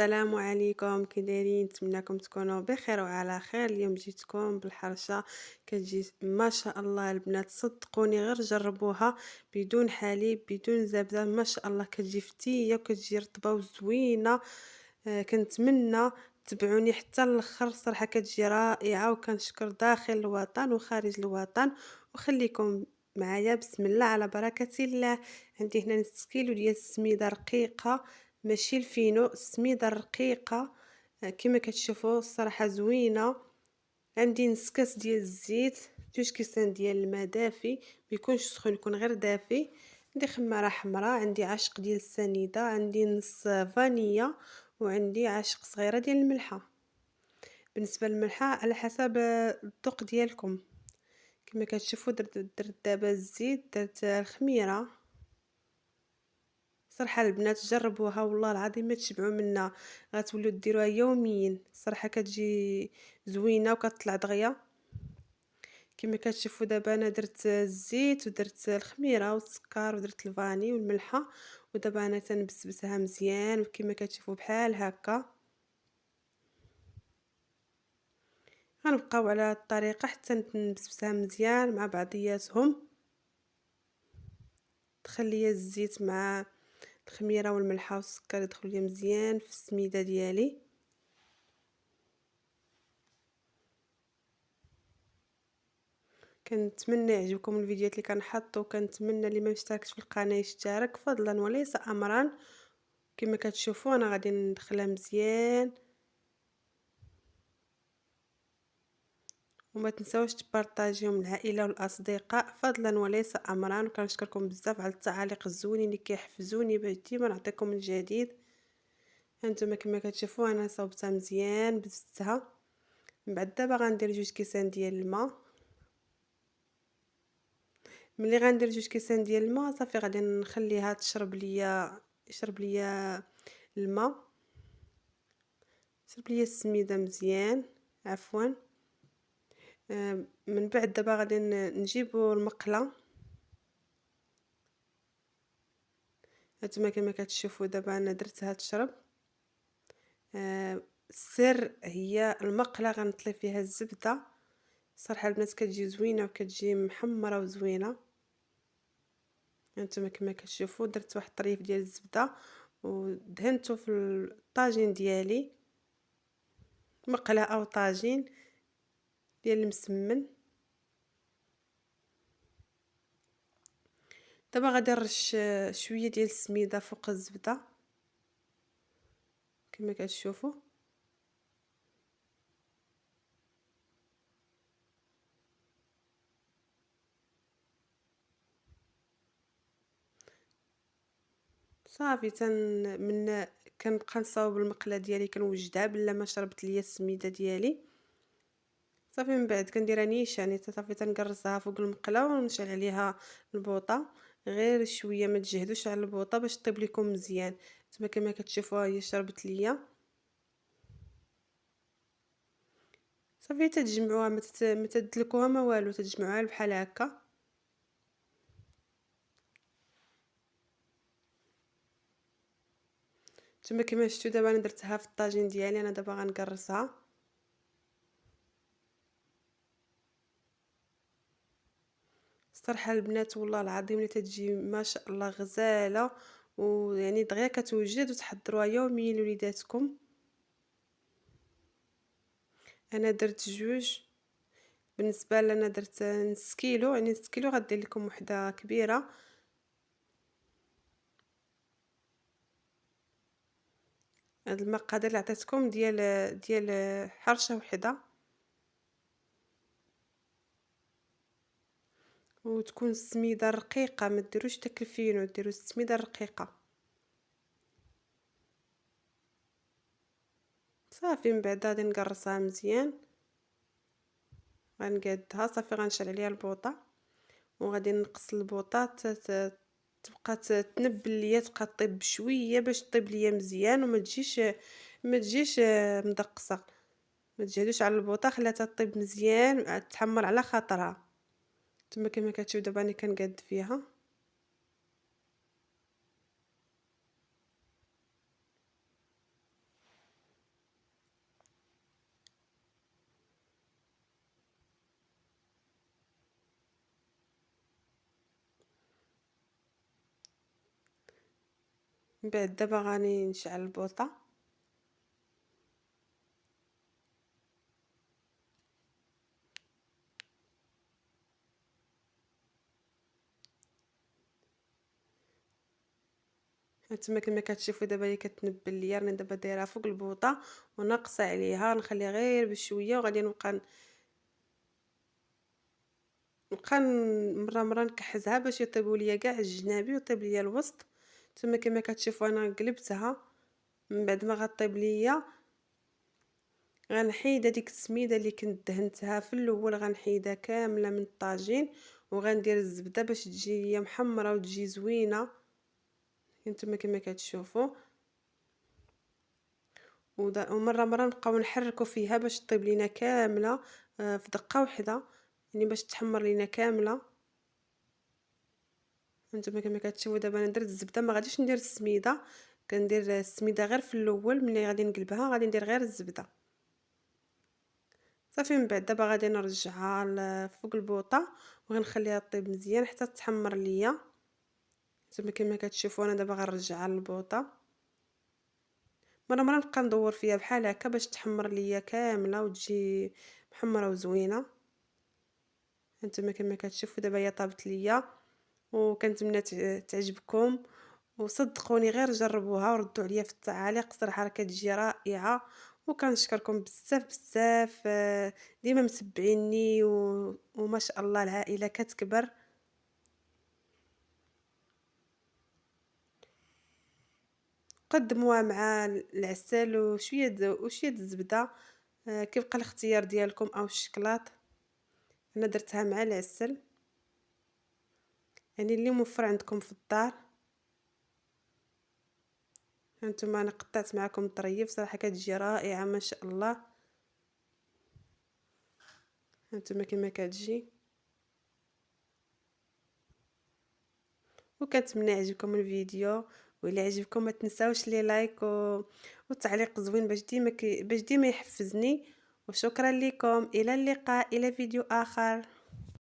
السلام عليكم، كي دايرين؟ نتمنىكم تكونوا بخير وعلى خير. اليوم جيتكم بالحرشة كتجي ما شاء الله البنات، صدقوني غير جربوها بدون حليب بدون زبدة، ما شاء الله كتجي فتية وكتجي رطبة وزوينة. كنتمنى تبعوني حتى الاخر، صراحة كتجي رائعة، وكنشكر داخل الوطن وخارج الوطن. وخليكم معايا، بسم الله على بركة الله. عندي هنا نص كيلو ديال السميدة رقيقة، ماشي الفينو، السميدة الرقيقة. كما كتشوفوا الصراحة زوينة. عندي نص كاس ديال الزيت، 2 كيسان ديال الماء دافي، ميكونش سخون، يكون غير دافي. عندي خمارة حمراء، عندي عشق ديال السنيدة، عندي نص فانيليا، وعندي عشق صغيرة ديال الملحة. بالنسبة للملحة على حسب الذوق ديالكم. كما كتشوفوا درت دابا الزيت، درت الخميرة. صراحة البنات جربوها والله العظيم ما تشبعوا منها، غتولوا ديروها يوميا، صراحة كتجي زوينة وكتطلع دغيا. كما كتشوفوا دابا انا درت الزيت ودرت الخميرة والسكر ودرت الفاني والملحة، ودابا انا تنبسبسها مزيان، وكما كتشوفوا بحال هكا غنبقاو على هاد الطريقة حتى نبسبسها مزيان مع بعضياتهم. دخل ليا الزيت مع الخميرة والملحة والسكر، يدخلوا ليا مزيان في السميدة ديالي. كنتمنى يعجبكم الفيديوهات اللي كنحط، وكنتمنى اللي ما مشتركش في القناه يشترك فضلا وليس امرا. كما كتشوفوا انا غادي ندخلها مزيان، وما تنساوش تبارطاجيهم العائله والاصدقاء فضلا وليس امرا. وكنشكركم بزاف على التعاليق الزوينين اللي كيحفزوني باش ديما نعطيكم الجديد. هانتوما كما كتشوفوا انا صوبتها مزيان بززتها. من بعد دابا غندير 2 كيسان ديال الماء. ملي غندير 2 كيسان ديال الماء صافي غادي نخليها يشرب ليا الماء، يشرب ليا السميده مزيان، عفوا. من بعد دابا غادي نجيبو المقله. هانتوما كما كتشوفوا دابا انا درتها تشرب. السر هي المقله، غنطلي فيها الزبده. صراحه البنات كتجي زوينه وكتجي محمره وزوينه. هانتوما كما كتشوفوا درت واحد الطريف ديال الزبده ودهنته في الطاجين ديالي، مقله او طاجين ديال المسمن. دابا غادي نرش شويه ديال السميده فوق الزبده كما كتشوفوا. صافي من كنبقى نصاوب المقله ديالي، كنوجدها بلا ما شربت ليا السميده ديالي. صافي من بعد كنديرها نيشان، يعني صافي تنقرصها فوق المقله ونشعل عليها البوطه. غير شويه ما تجهدوش على البوطه باش طيب لكم مزيان. نتوما كما كتشوفوا هي شربت ليا. صافي تتجمعوها، ما تدلكوها ما والو، تتجمعوها بحال هكا. نتوما كما شفتوا دابا انا درتها في الطاجين ديالي، انا دابا غنقرصها. الصراحه البنات والله العظيم اللي تتجي ما شاء الله غزاله، ويعني دغيا كتوجد وتحضروها يوميا لوليداتكم. انا درت 2. بالنسبه لنا درت نص كيلو، يعني نص كيلو غدير لكم وحده كبيره. هاد المقادير اللي عطيتكم ديال حرشه وحده، وتكون السميده رقيقه، ما ديروش داك الفينو، ديروا السميده الرقيقه. صافي من بعد غادي نقرصها مزيان، غنقادها صافي، غنشعل عليها البوطه وغادي نقص البوطه تبقى تنبل ليا، تبقى طيب بشويه باش طيب ليا مزيان، وما تجيش مدقصه. ما تجهدوش على البوطه، خليها طيب مزيان تحمر على خاطرها. نتوما كما كتشوفوا دابا راني كنقاد فيها. من بعد دابا غادي نشعل البوطة. هانتوما كما كتشوفوا دابا هي كتنبل ليا، راني دابا دايرها فوق البوطة وناقصة عليها، نخليها غير بشوية وغادي مرة نكحزها باش يطيبوا ليا كاع الجنابي ويطيب ليا الوسط. نتوما كما كتشوفوا انا قلبتها. من بعد ما غطيب ليا غنحيد هذيك السميده اللي كنت دهنتها في الاول، غنحيدها كامله من الطاجين، وغندير الزبده باش تجي ليا محمره وتجي زوينه. نتوما كما كتشوفوا. ومره نبقاو نحركوا فيها باش طيب لينا كامله في دقه واحده، يعني باش تحمر لينا كامله. هانتوما كما كتشوفوا دابا انا درت الزبده، ما غاديش ندير السميده، كندير السميده غير في الاول، ملي غادي نقلبها غادي ندير غير الزبده صافي. من بعد دابا غادي نرجعها فوق البوطه وغنخليها طيب مزيان حتى تحمر ليا. نتوما كما كتشوفوا انا دابا غنرجعها للبوطه، مره نبقى ندور فيها بحال هكا باش تحمر ليا كامله وتجي محمره وزوينه. هانتوما كما كتشوفوا دابا هي طابت ليا، وكنتمنى تعجبكم، وصدقوني غير جربوها وردوا عليا في التعاليق صراحه راه كتجي رائعه. وكنشكركم بزاف بزاف، ديما متبعيني وما شاء الله العائله كتكبر. قدموها مع العسل وشويه الزبده، كيبقى الاختيار ديالكم او الشكلاط. انا درتها مع العسل، يعني اللي موفر عندكم في الدار. هانتوما انا قطعت معكم طريف صراحه كتجي رائعه ما شاء الله. هانتوما كما كتجي. وكنتمنى يعجبكم الفيديو، وإلا عجبكم ما تنساوش لي لايك وتعليق زوين باش ديما يحفزني. وشكرا لكم، الى اللقاء، الى فيديو اخر.